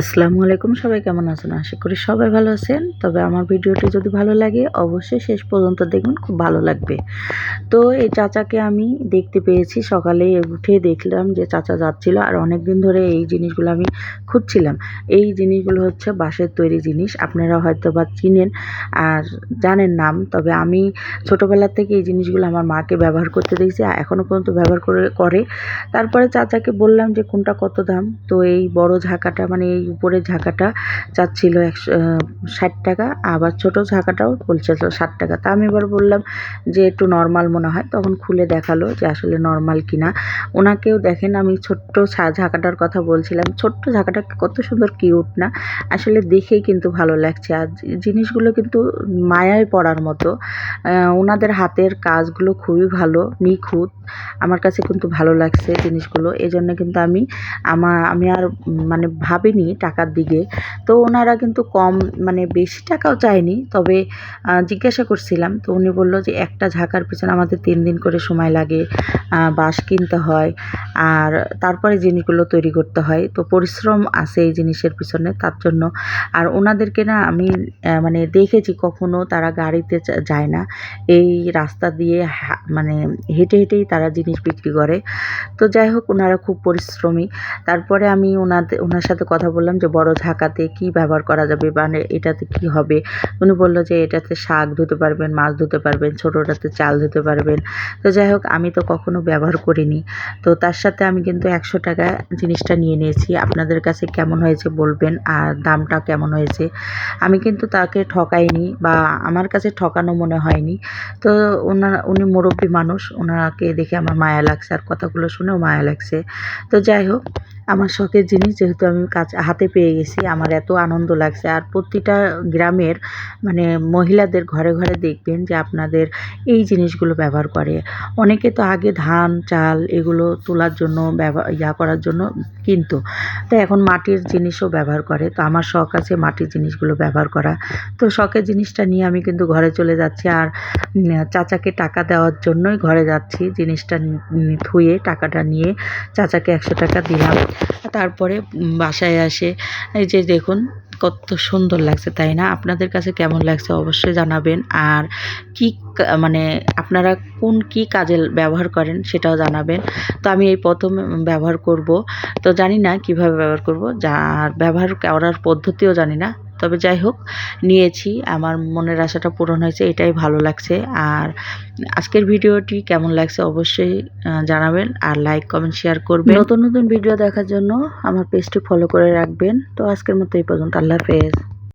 আসসালামু আলাইকুম, সবাই কেমন আছেন? আশা করি সবাই ভালো আছেন। তবে আমার ভিডিওটি যদি ভালো লাগে অবশ্যই শেষ পর্যন্ত দেখবেন, খুব ভালো লাগবে। তো এই চাচাকে আমি দেখতে পেয়েছি, সকালে উঠে দেখলাম যে চাচা যাচ্ছিল। আর অনেকদিন ধরে এই জিনিসগুলো আমি খুঁজছিলাম। এই জিনিসগুলো হচ্ছে বাঁশের তৈরি জিনিস, আপনারা হয়তো বা চিনেন আর জানেন নাম। তবে আমি ছোটোবেলা থেকে এই জিনিসগুলো আমার মাকে ব্যবহার করতে দেখছি, এখনও পর্যন্ত ব্যবহার করে। তারপরে চাচাকে বললাম যে কোনটা কত দাম। তো এই বড় ঝাঁকাটা, মানে এই উপরের ঝাঁকাটা চাচ্ছিল 60 টাকা, আবার ছোট ঝাঁকাটাও বলছিল 60 টাকা। তা আমি এবার বললাম যে একটু নর্মাল মনে হয়, তখন খুলে দেখালো যে আসলে নর্মাল কিনা। ওনাকেও দেখেন, আমি ছোট্ট ঝাঁকাটার কথা বলছিলাম, ছোট্ট ঝাঁকাটা কত সুন্দর কিউট না, আসলে দেখেই কিন্তু ভালো লাগছে। আর জিনিসগুলো কিন্তু মায়ায় পড়ার মতো। ওনাদের হাতের কাজগুলো খুবই ভালো, নিখুঁত। আমার কাছে কিন্তু ভালো লাগছে জিনিসগুলো, এজন্য কিন্তু আমি আর মানে ভাবিনি টাকার দিকে। তো ওনারা কিন্তু কম, মানে বেশি টাকাও চায়নি। তবে জিজ্ঞাসা করছিলাম, তো উনি বলল যে একটা ঝাঁকার পিছনে আমাদের 3 দিন করে সময় লাগে, বাঁশ কিনতে হয়, আর তারপরে জিনিসগুলো তৈরি করতে হয়। তো পরিশ্রম আছে এই জিনিসের পিছনে, তার জন্য। আর ওনাদেরকে না আমি মানে দেখেছি, কখনো তারা গাড়িতে যায় না, এই রাস্তা দিয়ে মানে হেঁটেই তারা জিনিস বিক্রি করে। তো যাই হোক, ওনারা খুব পরিশ্রমী। তারপরে আমি ওনার সাথে কথা বললাম যে বড় ঝাঁকাতে কি ব্যবহার করা যাবে, মানে এটাতে কি হবে। উনি বলল যে এটাতে শাক ধুতে পারবেন, মাছ ধুতে পারবেন, ছোটোটাতে চাল ধুতে পারবেন। তো যাই হোক, আমি তো কখনো ব্যবহার করিনি। তো তার সাথে আমি কিন্তু 100 টাকা জিনিসটা নিয়ে নিয়েছি। আপনাদের কাছে কেমন হয়েছে বলবেন, আর দামটা কেমন হয়েছে। আমি কিন্তু তাকে ঠকাইনি, বা আমার কাছে ঠকানো মনে হয়নি। তো উনি মুরব্বী মানুষ, ওনাকে দেখে আমার মায়া লাগছে, আর কথাগুলো শুনেও মায়া লাগছে। তো যাই হোক, আমার শখের জিনিস যেহেতু আমি হাতে পেয়ে গেছি, আমার এত আনন্দ লাগছে। আর প্রতিটা গ্রামের, মানে মহিলাদের ঘরে ঘরে দেখবেন যে আপনাদের এই জিনিসগুলো ব্যবহার করে। অনেকে তো আগে ধান চাল এগুলো তোলার জন্য করার জন্য কিনতো, তো এখন মাটির জিনিসও ব্যবহার করে। তো আমার শখ আছে মাটির জিনিসগুলো ব্যবহার করা। তো শখের জিনিসটা নিয়ে আমি কিন্তু ঘরে চলে যাচ্ছি, আর চাচাকে টাকা দেওয়ার জন্যই ঘরে যাচ্ছি। জিনিসটা থুয়ে টাকাটা নিয়ে চাচাকে 100 টাকা দিলাম। তারপরে বাসায় আসে, এই যে দেখুন কত সুন্দর লাগছে, তাই না? আপনাদের কাছে কেমন লাগছে অবশ্যই জানাবেন। আর কি মানে আপনারা কি কাজে ব্যবহার করেন সেটাও জানাবেন। তো আমি এই প্রথম ব্যবহার করব, তো জানি না কিভাবে ব্যবহার করব, ব্যবহার করার পদ্ধতিও জানি না। তবে যাই হোক, নিয়েছি, আমার মনের আশাটা পূরণ হয়েছে, এটাই ভালো লাগছে। আর আজকের ভিডিওটি কেমন লাগছে অবশ্যই জানাবেন, আর লাইক কমেন্ট শেয়ার করবেন। নতুন নতুন ভিডিও দেখার জন্য আমার পেজটি ফলো করে রাখবেন। তো আজকের মতো এই পর্যন্ত, আল্লাহ হাফেজ।